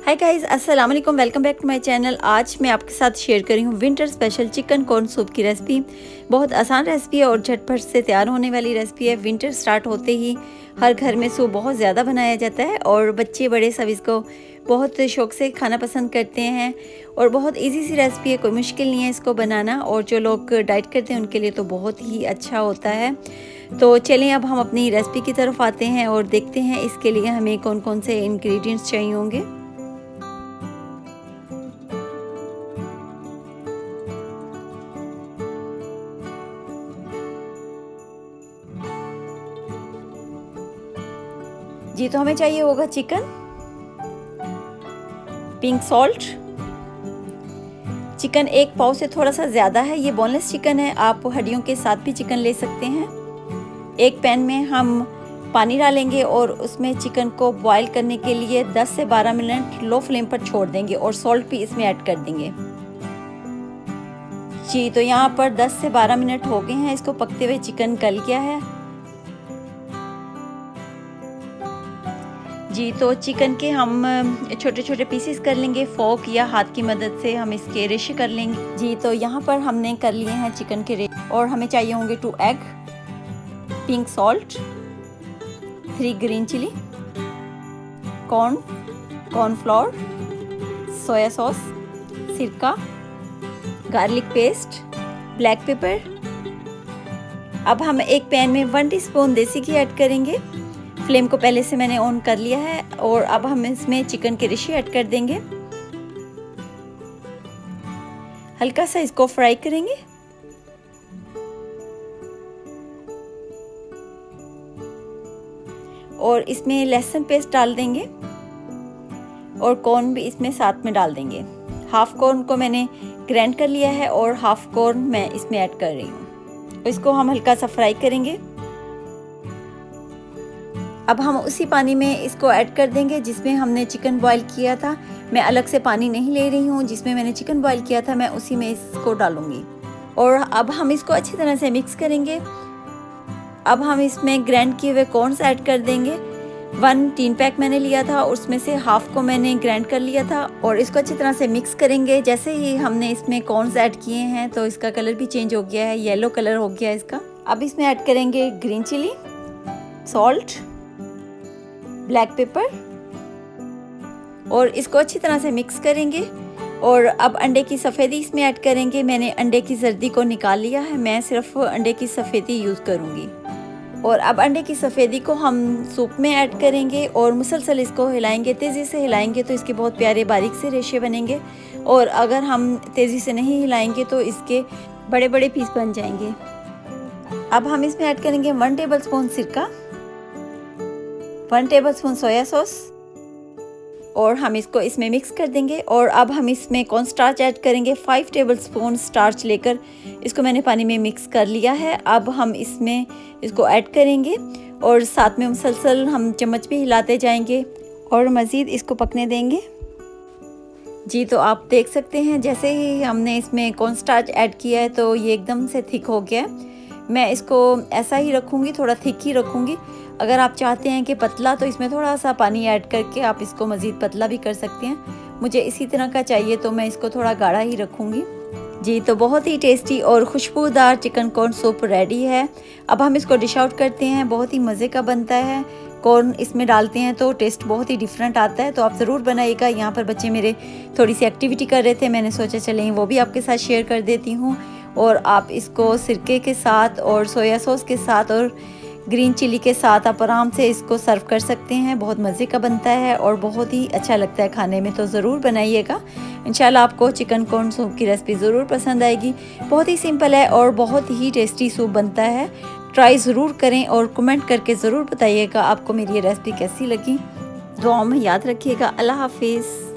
हाय guys, अस्सलाम वालेकुम, welcome back to my channel. आज मैं आपके साथ शेयर कर रही हूँ winter special chicken corn soup की रेसिपी। बहुत आसान रेसिपी है और झटपट से तैयार होने वाली रेसिपी है। विंटर स्टार्ट होते ही हर घर में सूप बहुत ज़्यादा बनाया जाता है और बच्चे बड़े सब इसको बहुत शौक़ से खाना पसंद करते हैं और बहुत इजी सी रेसिपी है, कोई मुश्किल नहीं है इसको बनाना। और जो लोग डाइट करते हैं उनके लिए तो बहुत ही अच्छा होता है। तो चलें अब हम अपनी रेसिपी की तरफ आते हैं और देखते हैं इसके लिए हमें कौन कौन से इंग्रेडिएंट्स चाहिए होंगे। जी, तो हमें चाहिए होगा चिकन, पिंक सॉल्ट। चिकन एक पाव से थोड़ा सा ज़्यादा है, ये बोनलेस चिकन है, आप हड्डियों के साथ भी चिकन ले सकते हैं। एक पैन में हम पानी डालेंगे और उसमें चिकन को बॉईल करने के लिए 10 से 12 मिनट लो फ्लेम पर छोड़ देंगे और सॉल्ट भी इसमें ऐड कर देंगे। जी, तो यहाँ पर 10 से 12 मिनट हो गए हैं, इसको पकते हुए चिकन गल गया है। जी, तो चिकन के हम छोटे छोटे पीसेस कर लेंगे, फोक या हाथ की मदद से हम इसके रेशे कर लेंगे। जी, तो यहाँ पर हमने कर लिए हैं चिकन के रेशे और हमें चाहिए होंगे 2 egg, pink salt, 3 green chilli, cornflour, soya sauce, सिरका, गार्लिक पेस्ट, ब्लैक पेपर। अब हम एक पैन में 1 टीस्पून देसी घी ऐड करेंगे। फ्लेम को पहले से मैंने ऑन कर लिया है और अब हम इसमें चिकन के रेशे ऐड कर देंगे। हल्का सा इसको फ्राई करेंगे। और इसमें लहसुन पेस्ट डाल देंगे और कॉर्न भी इसमें साथ में डाल देंगे। हाफ कॉर्न को मैंने ग्राइंड कर लिया है और हाफ कॉर्न मैं इसमें ऐड कर रही हूँ। इसको हम हल्का सा फ्राई करेंगे। अब हम उसी पानी में इसको ऐड कर देंगे जिसमें हमने चिकन बॉईल किया था। मैं अलग से पानी नहीं ले रही हूँ, जिसमें मैंने चिकन बॉईल किया था मैं उसी में इसको डालूंगी। और अब हम इसको अच्छी तरह से मिक्स करेंगे। अब हम इसमें ग्राइंड किए हुए कॉर्न्स ऐड कर देंगे। 1 टीन पैक मैंने लिया था, उसमें से हाफ को मैंने ग्राइंड कर लिया था और इसको अच्छी तरह से मिक्स करेंगे। जैसे ही हमने इसमें कॉर्न्स ऐड किए हैं तो इसका कलर भी चेंज हो गया है, येलो कलर हो गया है इसका। अब इसमें ऐड करेंगे green chilli, salt, black pepper और इसको अच्छी तरह से मिक्स करेंगे। और अब अंडे की सफ़ेदी इसमें ऐड करेंगे। मैंने अंडे की जर्दी को निकाल लिया है, मैं सिर्फ अंडे की सफ़ेदी यूज़ करूँगी। और अब अंडे की सफ़ेदी को हम सूप में ऐड करेंगे और मुसलसल इसको हिलाएंगे, तेज़ी से हिलाएंगे तो इसके बहुत प्यारे बारीक से रेशे बनेंगे। और अगर हम तेज़ी से नहीं हिलाएंगे तो इसके बड़े बड़े पीस बन जाएंगे। अब हम इसमें ऐड करेंगे 1 टेबलस्पून सिरका, 1 टेबलस्पून सोया सॉस और हम इसको इसमें मिक्स कर देंगे। और अब हम इसमें कॉर्न स्टार्च ऐड करेंगे। 5 टेबलस्पून स्टार्च लेकर इसको मैंने पानी में मिक्स कर लिया है। अब हम इसमें इसको ऐड करेंगे और साथ में मुसलसल हम चम्मच भी हिलाते जाएंगे और मज़ीद इसको पकने देंगे। जी, तो आप देख सकते हैं जैसे ही हमने इसमें कॉर्न स्टार्च ऐड किया है तो ये एकदम से थिक हो गया। मैं इसको ऐसा ही रखूँगी, थोड़ा थिक ही रखूँगी। अगर आप चाहते हैं कि पतला तो इसमें थोड़ा सा पानी ऐड करके आप इसको मज़ीद पतला भी कर सकते हैं। मुझे इसी तरह का चाहिए तो मैं इसको थोड़ा गाढ़ा ही रखूँगी। जी, तो बहुत ही टेस्टी और खुशबूदार चिकन कॉर्न सूप रेडी है। अब हम इसको डिश आउट करते हैं। बहुत ही मज़े का बनता है। कॉर्न इसमें डालते हैं तो टेस्ट बहुत ही डिफरेंट आता है, तो आप ज़रूर बनाइएगा। यहाँ पर बच्चे मेरे थोड़ी सी एक्टिविटी कर रहे थे, मैंने सोचा चलें वो भी आपके साथ शेयर कर देती हूँ। और आप इसको सिरके के साथ और सोया सॉस के साथ और ग्रीन चिली के साथ आप आराम से इसको सर्व कर सकते हैं। बहुत मज़े का बनता है और बहुत ही अच्छा लगता है खाने में, तो ज़रूर बनाइएगा। इंशाल्लाह आपको चिकन कॉर्न सूप की रेसिपी ज़रूर पसंद आएगी। बहुत ही सिंपल है और बहुत ही टेस्टी सूप बनता है। ट्राई ज़रूर करें और कमेंट करके ज़रूर बताइएगा आपको मेरी ये रेसिपी कैसी लगी। दुआओं में याद रखिएगा। अल्लाह हाफिज़।